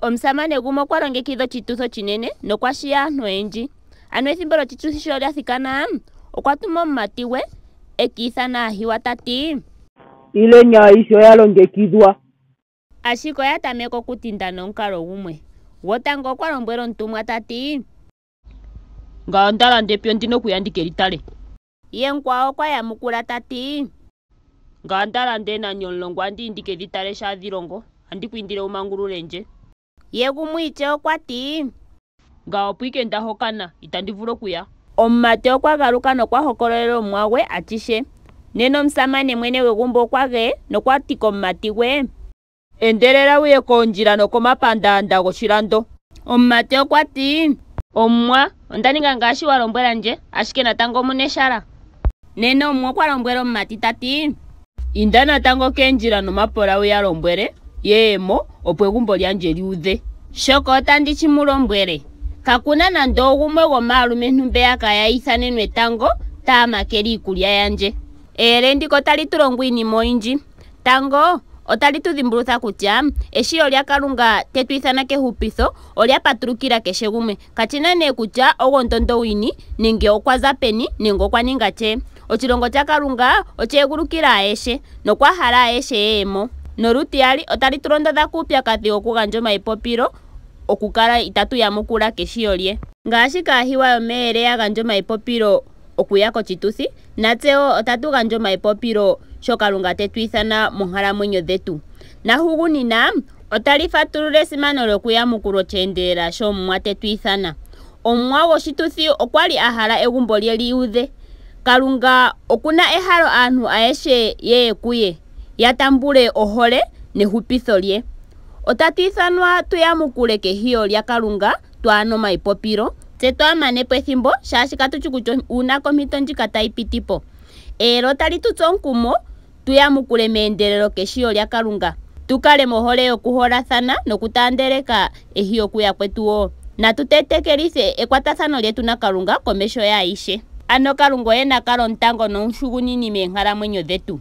Omusamane gumwe okwa longekidha oshituthi oshinene nokwashiya aantu oyendji. Ano ethimbo lyoshituthi sho lya thikana, okwa tuma omumati gwe ekiithana aahiwa tati, ileni ayihe oya longekidhwa. Ashike oya tameka okutinda nomukalo gumwe. Gwotango okwa lombwela omutumwa tati, ngawo ndalanda epyo ndina okuya ndikelitale. Ye mukwawo okwa yamukula tati, ngawo ndalanda enani 10 andi ndikedhitale sha dhilongo, andi kwindile umangulule nje. Ye gumwe itse okwati, ngawo opo ike ndahokana itandi vulu okuya. Omumati okwa galuka nokwa hokololela omumwa gwe atishe. Nena omusamane mwene gwegumbo okwa ge nokwati komumati gwe, endelela wuye koondjila nokomapandaanda goshilando. Omumati okwati, omumwa ondaninga ngaashi wa lombwela nje, ashike natango omuna eshala. Nena omumwa okwa lombwela omumati tati, inda natango keendjila nomapola wuya lombwele yeemo opo egumbo lyandje lyuudhe. Shoka otandi chimulombwele. Kakuna nando ogumwe gomaalumentu mbeya kaya ithanenwe tango taa makele iikulya yandje. Ndika otali tulongo iinima oyindji. Tango otali tudhimbulutha kutya eshiyo lya Kalunga tetu ithana kehupitho olya patulukila keshe gumwe. Kachina nee kutya ogo ndondo wini nenge okwaza peni nenge okwa ninga che. Oshilongo cha Kalunga ocheegulukila ayeshe nokwa hala ayeshe yeemo. Nolutiyali otali tulondodha kuupyakadhi okugandja omaipopilo okukala itatu yamukula keshiyo lye. Ngaashi kaahiwa yomeele ya gandja omaipopilo okuya koshituthi, natse wo otatu gandja omaipopilo sho Kalunga tetu ithana monkalamwenyo dhetu. Nahugunina otali fatulula esimano lyokuyamukula osheendelela sho Omuwa tetu ithana. Omuwa goshituthi okwali ahala egumbo lye lyuudhe. Kalunga okuna ehalo aantu ayeshe yeye kuye, yatambule ohole nehupitho lye. Otatu ithanwa tuyamukule kehiyo lya Kalunga twaana omaipopilo, tse twamanepo ethimbo shaashi katushi kutya uuna kompito ndjika tayi pitipo. Otali tutsu omukumo tuyamukule meendelelo keshiyo lya Kalunga. Tukale mohole yokuholathana nokutaandeleka ehiyo kuya kwetu wo. Natutetekelithe ekwatathano lyetu na Kalunga komesho yaayishe. Ano Kalunga oye nakalo ntango nomushugunini meenkalamwenyo dhetu.